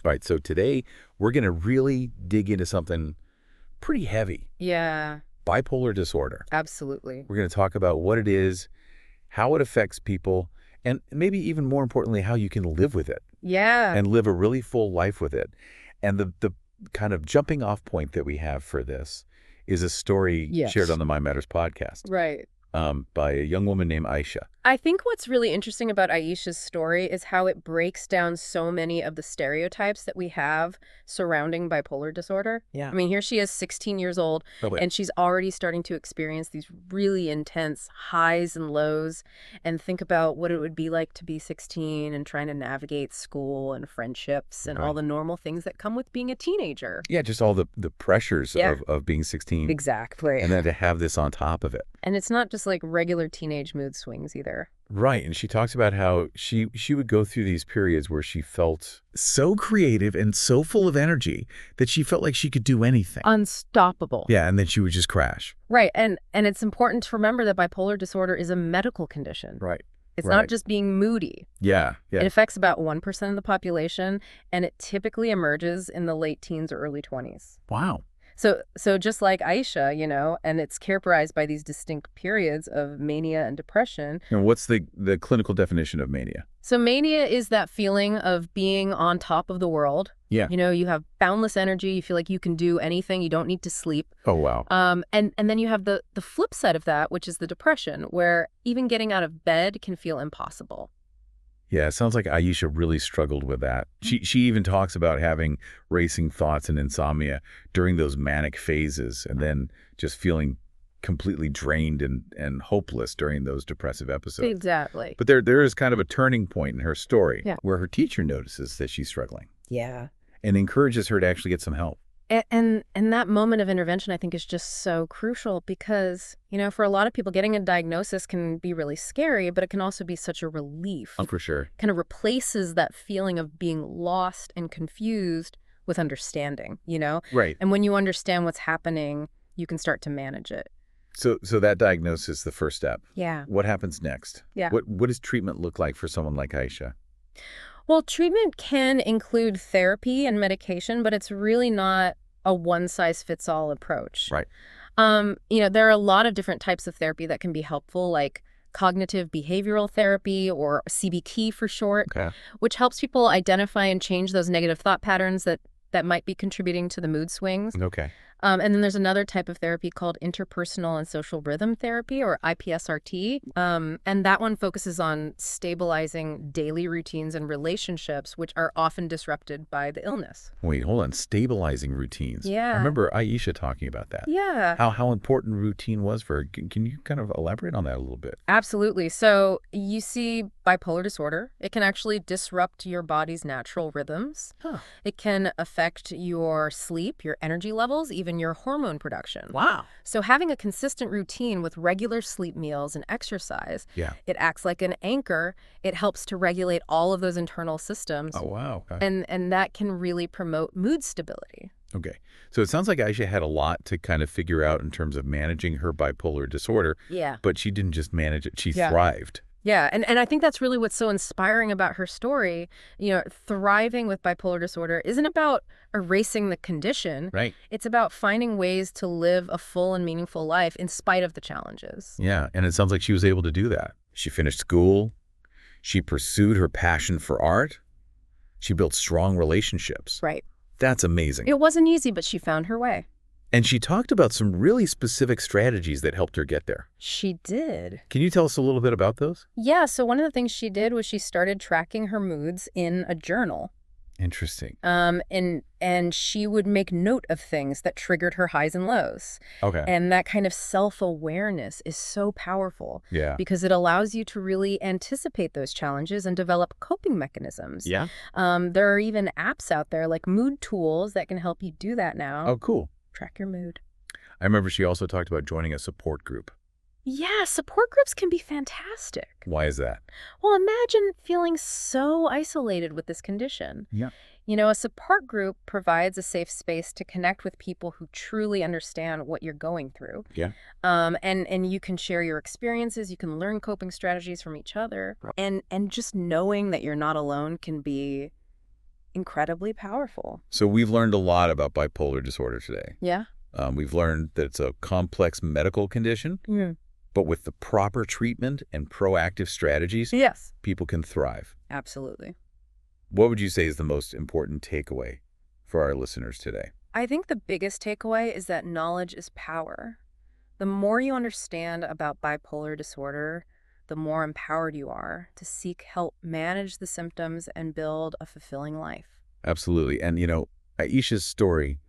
All right, so today we're going to really dig into something pretty heavy. Yeah, Bipolar disorder. absolutely. We're going to talk about what it is, how it affects people, and maybe even more importantly, how you can live with it Yeah, and live a really full life with it. And the kind of jumping off point that we have for this is a story shared yes. on the My Matters podcast Right. by a young woman named Aisha. I think what's really interesting about Aisha's story is how it breaks down so many of the stereotypes that we have surrounding bipolar disorder. Yeah. I mean, here she is, 16 years old, Oh, wait. and she's already starting to experience these really intense highs and lows, and think about what it would be like to be 16 and trying to navigate school and friendships and all Right. the normal things that come with being a teenager. Yeah, just all the pressures Yeah. of being 16 Exactly. and then to have this on top of it. And it's not just like regular teenage mood swings either. Right. And she talks about how she would go through these periods where she felt so creative and so full of energy that she felt like she could do anything. Unstoppable. Yeah. And then she would just crash. Right. And it's important to remember that bipolar disorder is a medical condition. Right. It's Right. not just being moody. Yeah. It Yeah. affects about 1% of the population, and it typically emerges in the late teens or early 20s. Wow. So just like Aisha, and it's characterized by these distinct periods of mania and depression. And what's the clinical definition of mania? So mania is that feeling of being on top of the world. Yeah. You have boundless energy. You feel like you can do anything. You don't need to sleep. Oh, wow. And then you have the flip side of that, which is the depression, where even getting out of bed can feel impossible. Yeah, it sounds like Aisha really struggled with that. She even talks about having racing thoughts and insomnia during those manic phases and then just feeling completely drained and hopeless during those depressive episodes. Exactly. But there is kind of a turning point in her story Yeah. where her teacher notices that she's struggling Yeah. and encourages her to actually get some help. And that moment of intervention, I think, is just so crucial because, for a lot of people, getting a diagnosis can be really scary, but it can also be such a relief. Oh, for sure. Kind of replaces that feeling of being lost and confused with understanding, Right. And when you understand what's happening, you can start to manage it. So that diagnosis is the first step. Yeah. What happens next? Yeah. What does treatment look like for someone like Aisha? Well, treatment can include therapy and medication, but it's really not a one-size-fits-all approach. Right. There are a lot of different types of therapy that can be helpful, like cognitive behavioral therapy, or CBT for short, Okay. which helps people identify and change those negative thought patterns that might be contributing to the mood swings. Okay. And then there's another type of therapy called interpersonal and social rhythm therapy, or IPSRT. And that one focuses on stabilizing daily routines and relationships, which are often disrupted by the illness. Wait, hold on. Stabilizing routines. Yeah. I remember Aisha talking about that. Yeah. How important routine was for her. Can you kind of elaborate on that a little bit? Absolutely. So you see bipolar disorder. It can actually disrupt your body's natural rhythms. Huh. It can affect your sleep, your energy levels, even your hormone production. Wow. So having a consistent routine with regular sleep meals and exercise, Yeah. it acts like an anchor. It helps to regulate all of those internal systems. Oh, wow. Okay. And that can really promote mood stability. Okay. So it sounds like Aisha had a lot to kind of figure out in terms of managing her bipolar disorder, Yeah. but she didn't just manage it. She Yeah. thrived. Yeah, and I think that's really what's so inspiring about her story. Thriving with bipolar disorder isn't about erasing the condition. Right. It's about finding ways to live a full and meaningful life in spite of the challenges. Yeah. And it sounds like she was able to do that. She finished school. She pursued her passion for art. She built strong relationships. Right. That's amazing. It wasn't easy, but she found her way. And she talked about some really specific strategies that helped her get there. She did. Can you tell us a little bit about those? Yeah, so one of the things she did was she started tracking her moods in a journal. Interesting. And she would make note of things that triggered her highs and lows. Okay. And that kind of self-awareness is so powerful. Yeah. Because it allows you to really anticipate those challenges and develop coping mechanisms. Yeah. There are even apps out there like mood tools that can help you do that now. Oh, cool. Track your mood. I remember she also talked about joining a support group. Yeah, support groups can be fantastic. Why is that? Well, imagine feeling so isolated with this condition. Yeah. A support group provides a safe space to connect with people who truly understand what you're going through. Yeah. And you can share your experiences, you can learn coping strategies from each other. And just knowing that you're not alone can be incredibly powerful. So we've learned a lot about bipolar disorder today. Yeah? We've learned that it's a complex medical condition, but with the proper treatment and proactive strategies, Yes. people can thrive. Absolutely. What would you say is the most important takeaway for our listeners today? I think the biggest takeaway is that knowledge is power. The more you understand about bipolar disorder, the more empowered you are to seek help manage the symptoms and build a fulfilling life. Absolutely. And, Aisha's story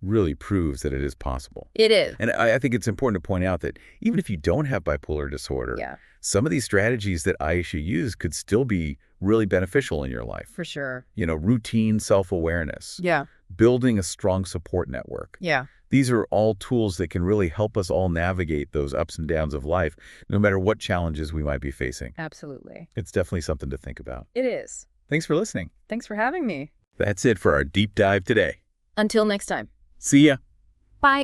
really proves that it is possible. It is. And I think it's important to point out that even if you don't have bipolar disorder, Yeah, some of these strategies that Aisha used could still be really beneficial in your life. for sure. Routine self-awareness, Yeah, building a strong support network. yeah. These are all tools that can really help us all navigate those ups and downs of life, no matter what challenges we might be facing. Absolutely. It's definitely something to think about. It is. Thanks for listening. Thanks for having me. That's it for our deep dive today. Until next time. See ya. Bye.